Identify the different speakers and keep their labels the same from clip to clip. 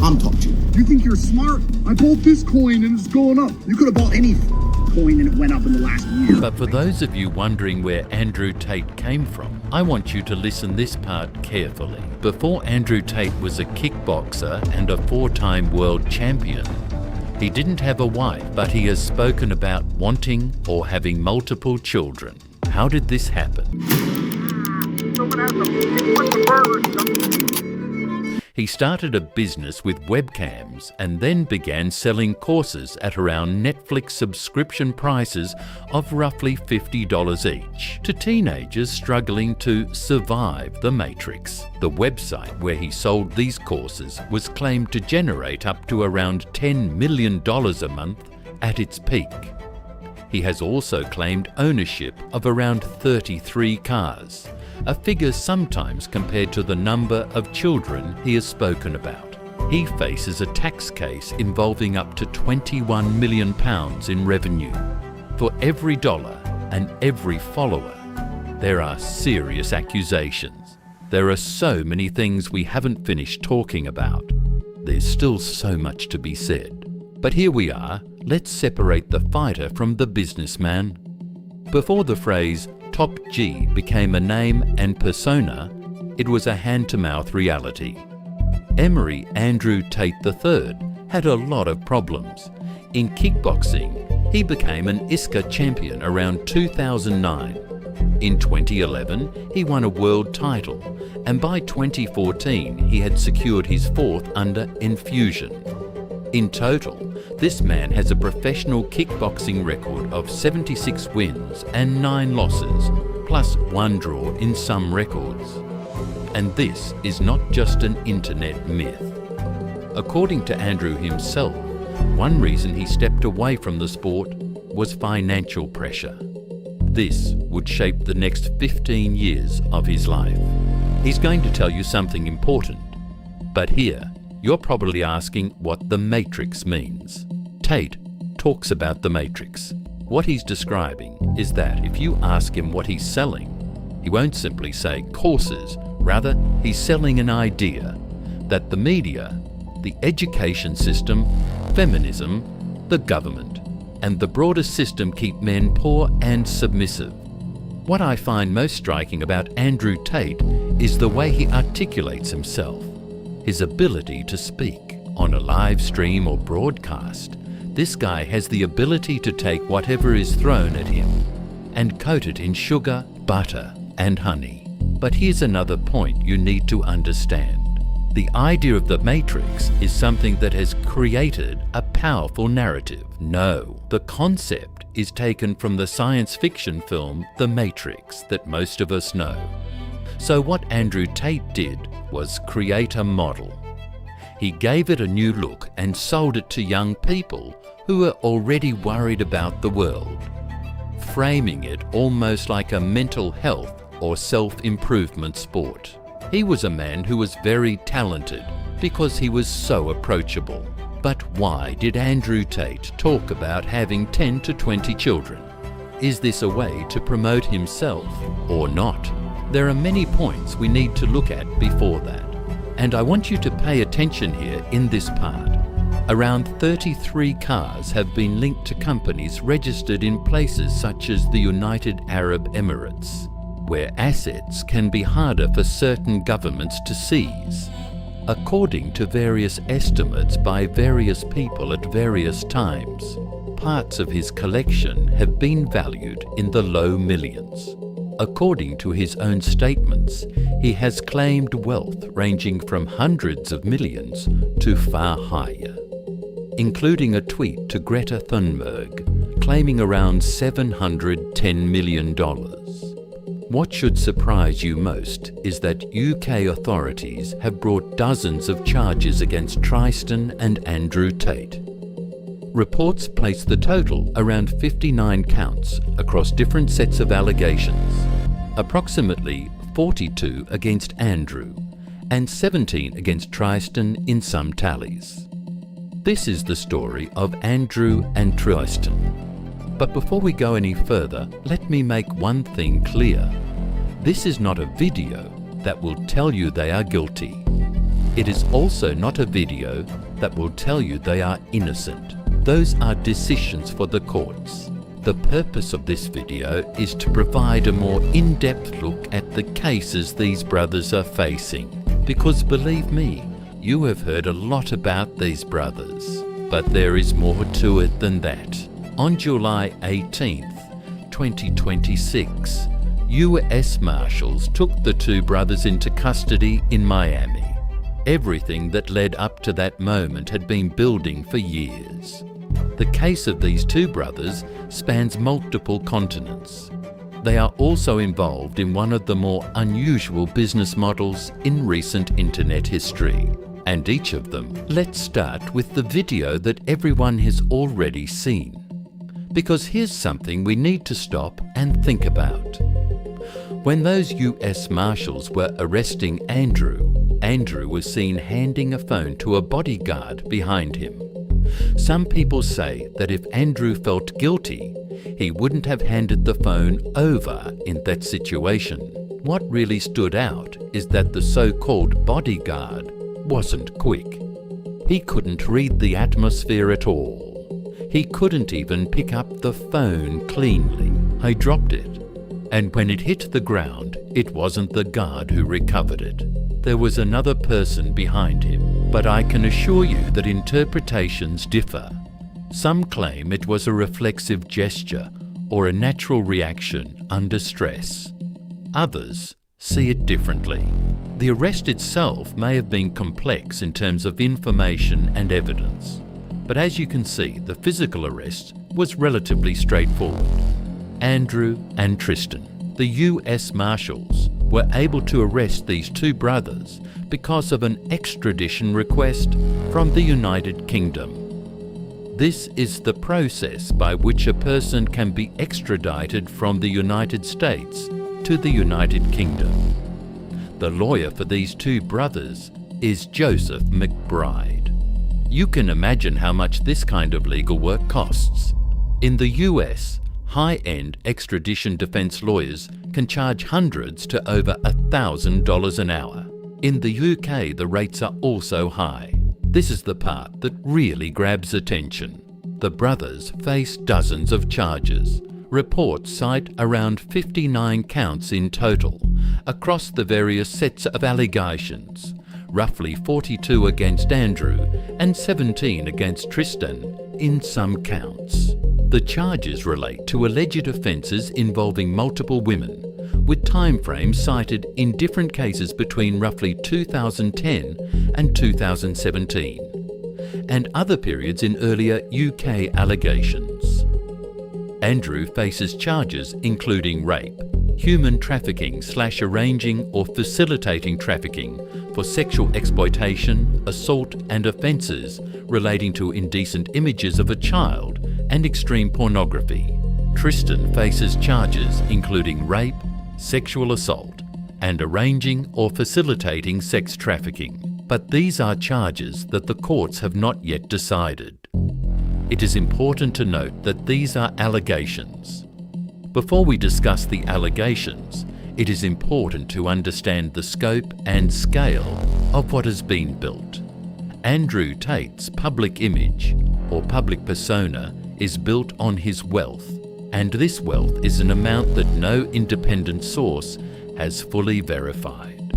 Speaker 1: Mom taught you.
Speaker 2: You think you're smart? I bought this coin and it's going up. You could have bought any coin and it went up in the last year.
Speaker 3: But for those of you wondering where Andrew Tate came from, I want you to listen this part carefully. Before Andrew Tate was a kickboxer and a 4-time world champion, he didn't have a wife, but he has spoken about wanting or having multiple children. How did this happen? He started a business with webcams and then began selling courses at around Netflix subscription prices of roughly $50 each to teenagers struggling to survive the Matrix. The website where he sold these courses was claimed to generate up to around $10 million a month at its peak. He has also claimed ownership of around 33 cars, a figure sometimes compared to the number of children he has spoken about. He faces a tax case involving up to £21 million in revenue. For every dollar and every follower, there are serious accusations. There are so many things we haven't finished talking about. There's still so much to be said. But here we are. Let's separate the fighter from the businessman. Before the phrase Top G became a name and persona, it was a hand-to-mouth reality. Emery Andrew Tate III had a lot of problems. In kickboxing, he became an ISCA champion around 2009. In 2011, he won a world title, and by 2014, he had secured his 4th under Infusion. In total, this man has a professional kickboxing record of 76 wins and 9 losses, plus 1 draw in some records. And this is not just an internet myth. According to Andrew himself, one reason he stepped away from the sport was financial pressure. This would shape the next 15 years of his life. He's going to tell you something important, but here, you're probably asking what the Matrix means. Tate talks about the Matrix. What he's describing is that if you ask him what he's selling, he won't simply say courses. Rather, he's selling an idea that the media, the education system, feminism, the government, and the broader system keep men poor and submissive. What I find most striking about Andrew Tate is the way he articulates himself. His ability to speak. On a live stream or broadcast, this guy has the ability to take whatever is thrown at him and coat it in sugar, butter, and honey. But here's another point you need to understand. The idea of the Matrix is something that has created a powerful narrative. No, the concept is taken from the science fiction film The Matrix that most of us know. So what Andrew Tate did was create a model. He gave it a new look and sold it to young people who were already worried about the world, framing it almost like a mental health or self-improvement sport. He was a man who was very talented because he was so approachable. But why did Andrew Tate talk about having 10 to 20 children? Is this a way to promote himself or not? There are many points we need to look at before that, and I want you to pay attention here in this part. Around 33 cars have been linked to companies registered in places such as the United Arab Emirates, where assets can be harder for certain governments to seize. According to various estimates by various people at various times, parts of his collection have been valued in the low millions. According to his own statements, he has claimed wealth ranging from hundreds of millions to far higher, including a tweet to Greta Thunberg claiming around $710 million. What should surprise you most is that UK authorities have brought dozens of charges against Tristan and Andrew Tate. Reports place the total around 59 counts across different sets of allegations, approximately 42 against Andrew and 17 against Tristan in some tallies. This is the story of Andrew and Tristan. But before we go any further, let me make one thing clear. This is not a video that will tell you they are guilty. It is also not a video that will tell you they are innocent. Those are decisions for the courts. The purpose of this video is to provide a more in-depth look at the cases these brothers are facing. Because believe me, you have heard a lot about these brothers. But there is more to it than that. On July 18th, 2026, US Marshals took the two brothers into custody in Miami. Everything that led up to that moment had been building for years. The case of these two brothers spans multiple continents. They are also involved in one of the more unusual business models in recent internet history. And each of them, let's start with the video that everyone has already seen. Because here's something we need to stop and think about. When those US Marshals were arresting Andrew was seen handing a phone to a bodyguard behind him. Some people say that if Andrew felt guilty, he wouldn't have handed the phone over in that situation. What really stood out is that the so-called bodyguard wasn't quick. He couldn't read the atmosphere at all. He couldn't even pick up the phone cleanly. I dropped it, and when it hit the ground, it wasn't the guard who recovered it. There was another person behind him, but I can assure you that interpretations differ. Some claim it was a reflexive gesture or a natural reaction under stress. Others see it differently. The arrest itself may have been complex in terms of information and evidence, but as you can see, the physical arrest was relatively straightforward. Andrew and Tristan, the US Marshals, were able to arrest these two brothers because of an extradition request from the United Kingdom. This is the process by which a person can be extradited from the United States to the United Kingdom. The lawyer for these two brothers is Joseph McBride. You can imagine how much this kind of legal work costs. In the US, high-end extradition defense lawyers can charge hundreds to over $1,000 an hour. In the UK, the rates are also high. This is the part that really grabs attention. The brothers face dozens of charges. Reports cite around 59 counts in total across the various sets of allegations, roughly 42 against Andrew and 17 against Tristan in some counts. The charges relate to alleged offences involving multiple women, with timeframes cited in different cases between roughly 2010 and 2017, and other periods in earlier UK allegations. Andrew faces charges including rape, human trafficking/arranging or facilitating trafficking for sexual exploitation, assault and offences relating to indecent images of a child and extreme pornography. Tristan faces charges including rape, sexual assault, and arranging or facilitating sex trafficking. But these are charges that the courts have not yet decided. It is important to note that these are allegations. Before we discuss the allegations, it is important to understand the scope and scale of what has been built. Andrew Tate's public image, or public persona, is built on his wealth, and this wealth is an amount that no independent source has fully verified.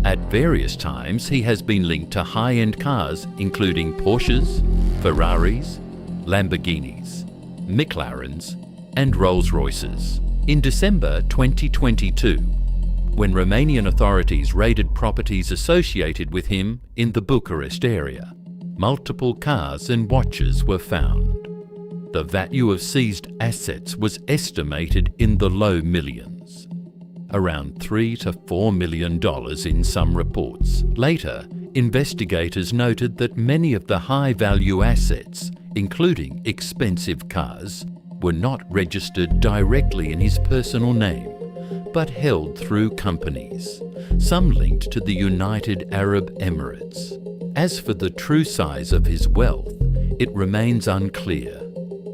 Speaker 3: At various times, he has been linked to high-end cars including Porsches, Ferraris, Lamborghinis, McLarens, and Rolls-Royces. In December 2022, when Romanian authorities raided properties associated with him in the Bucharest area, multiple cars and watches were found. The value of seized assets was estimated in the low millions, around $3 to $4 million in some reports. Later, investigators noted that many of the high-value assets, including expensive cars, were not registered directly in his personal name, but held through companies, some linked to the United Arab Emirates. As for the true size of his wealth, it remains unclear.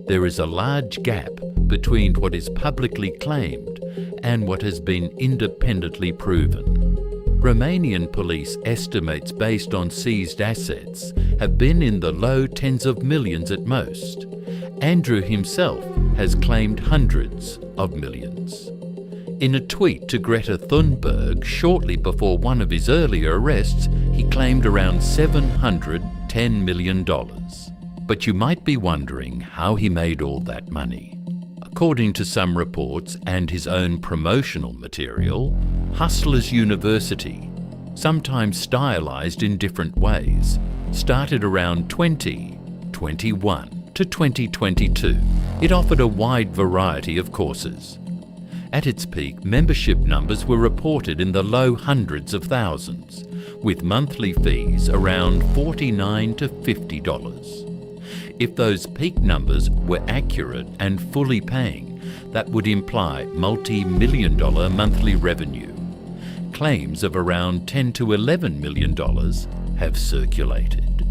Speaker 3: There is a large gap between what is publicly claimed and what has been independently proven. Romanian police estimates based on seized assets have been in the low tens of millions at most. Andrew himself has claimed hundreds of millions. In a tweet to Greta Thunberg shortly before one of his earlier arrests, he claimed around $710 million. But you might be wondering how he made all that money. According to some reports and his own promotional material, Hustlers University, sometimes stylized in different ways, started around 2021 to 2022. It offered a wide variety of courses. At its peak, membership numbers were reported in the low hundreds of thousands, with monthly fees around $49 to $50. If those peak numbers were accurate and fully paying, that would imply multi-million-dollar monthly revenue. Claims of around $10 to $11 million have circulated.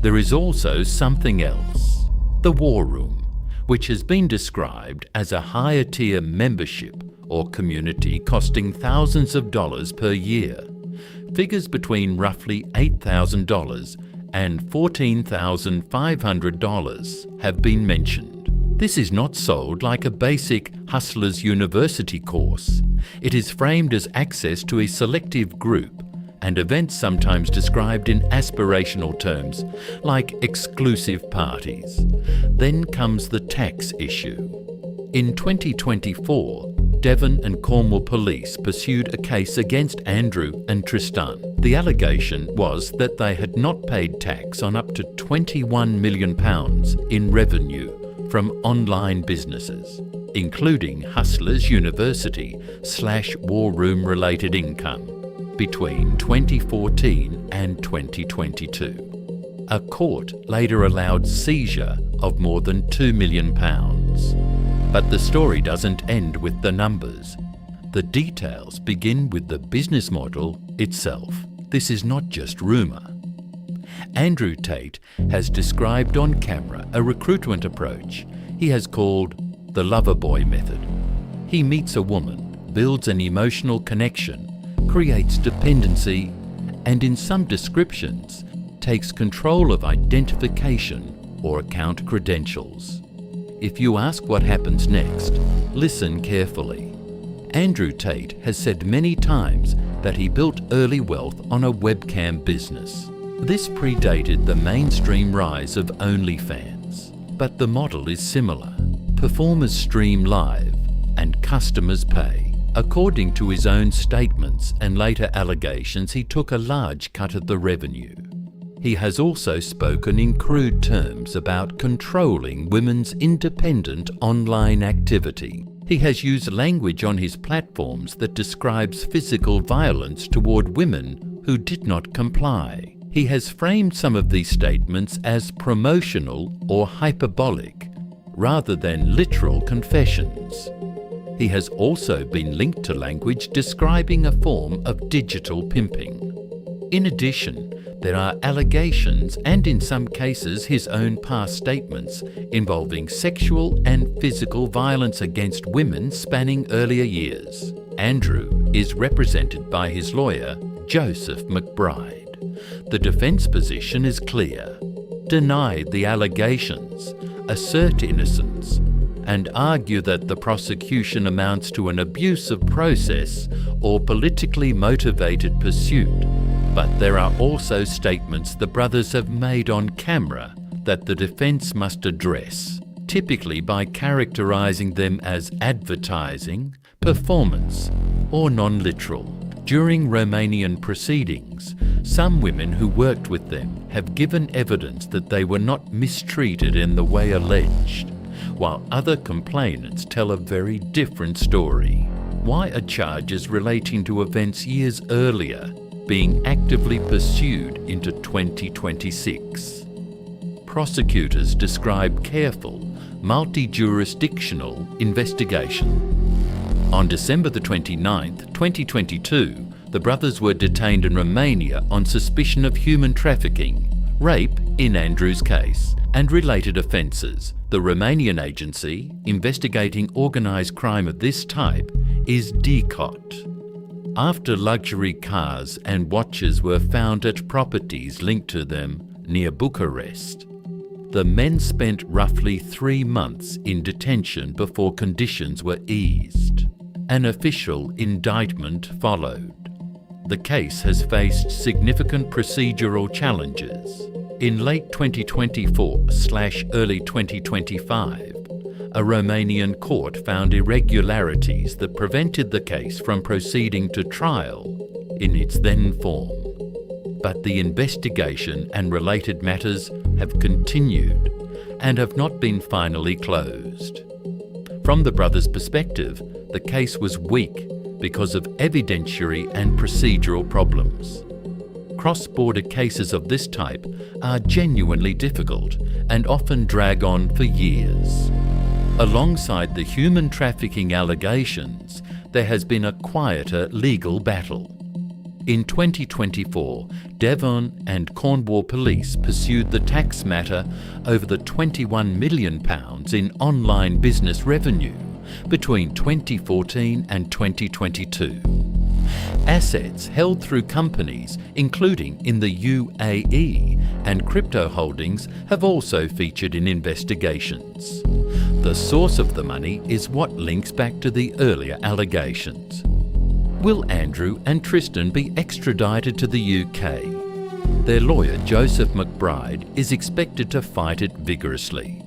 Speaker 3: There is also something else, the War Room, which has been described as a higher-tier membership or community costing thousands of dollars per year. Figures between roughly $8,000 and $14,500 have been mentioned. This is not sold like a basic Hustlers University course. It is framed as access to a selective group and events sometimes described in aspirational terms, like exclusive parties. Then comes the tax issue. In 2024, Devon and Cornwall police pursued a case against Andrew and Tristan. The allegation was that they had not paid tax on up to £21 million in revenue from online businesses, including Hustlers University / War Room related income, between 2014 and 2022. A court later allowed seizure of more than £2 million. But the story doesn't end with the numbers. The details begin with the business model itself. This is not just rumour. Andrew Tate has described on camera a recruitment approach he has called the lover boy method. He meets a woman, builds an emotional connection, creates dependency, and in some descriptions, takes control of identification or account credentials. If you ask what happens next, listen carefully. Andrew Tate has said many times that he built early wealth on a webcam business. This predated the mainstream rise of OnlyFans, but the model is similar. Performers stream live and customers pay. According to his own statements and later allegations, he took a large cut of the revenue. He has also spoken in crude terms about controlling women's independent online activity. He has used language on his platforms that describes physical violence toward women who did not comply. He has framed some of these statements as promotional or hyperbolic, rather than literal confessions. He has also been linked to language describing a form of digital pimping. In addition, there are allegations and in some cases his own past statements involving sexual and physical violence against women spanning earlier years. Andrew is represented by his lawyer, Joseph McBride. The defence position is clear: deny the allegations, assert innocence, and argue that the prosecution amounts to an abuse of process or politically motivated pursuit. But there are also statements the brothers have made on camera that the defence must address, typically by characterising them as advertising, performance, or non-literal. During Romanian proceedings, some women who worked with them have given evidence that they were not mistreated in the way alleged, while other complainants tell a very different story. Why are charges relating to events years earlier being actively pursued into 2026? Prosecutors describe careful, multi-jurisdictional investigation. On December the 29th, 2022, the brothers were detained in Romania on suspicion of human trafficking, rape in Andrew's case, and related offences. The Romanian agency investigating organised crime of this type is DCOT. after luxury cars and watches were found at properties linked to them near Bucharest. The men spent roughly 3 months in detention before conditions were eased. An official indictment followed. The case has faced significant procedural challenges. In late 2024/early 2025, a Romanian court found irregularities that prevented the case from proceeding to trial in its then form. But the investigation and related matters have continued and have not been finally closed. From the brothers' perspective, the case was weak because of evidentiary and procedural problems. Cross-border cases of this type are genuinely difficult and often drag on for years. Alongside the human trafficking allegations, there has been a quieter legal battle. In 2024, Devon and Cornwall police pursued the tax matter over the £21 million in online business revenue between 2014 and 2022. Assets held through companies, including in the UAE, and crypto holdings have also featured in investigations. The source of the money is what links back to the earlier allegations. Will Andrew and Tristan be extradited to the UK? Their lawyer, Joseph McBride, is expected to fight it vigorously.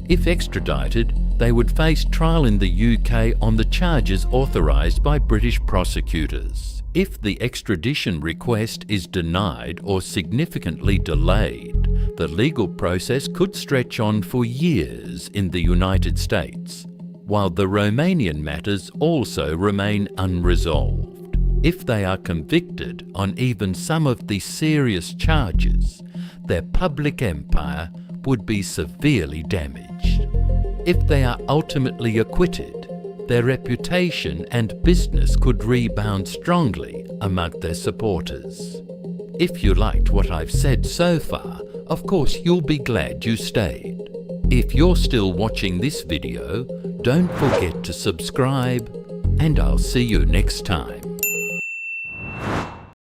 Speaker 3: If extradited, they would face trial in the UK on the charges authorised by British prosecutors. If the extradition request is denied or significantly delayed, the legal process could stretch on for years in the United States, while the Romanian matters also remain unresolved. If they are convicted on even some of the serious charges, their public empire would be severely damaged. If they are ultimately acquitted, their reputation and business could rebound strongly among their supporters. If you liked what I've said so far, of course you'll be glad you stayed. If you're still watching this video, don't forget to subscribe, and I'll see you next time.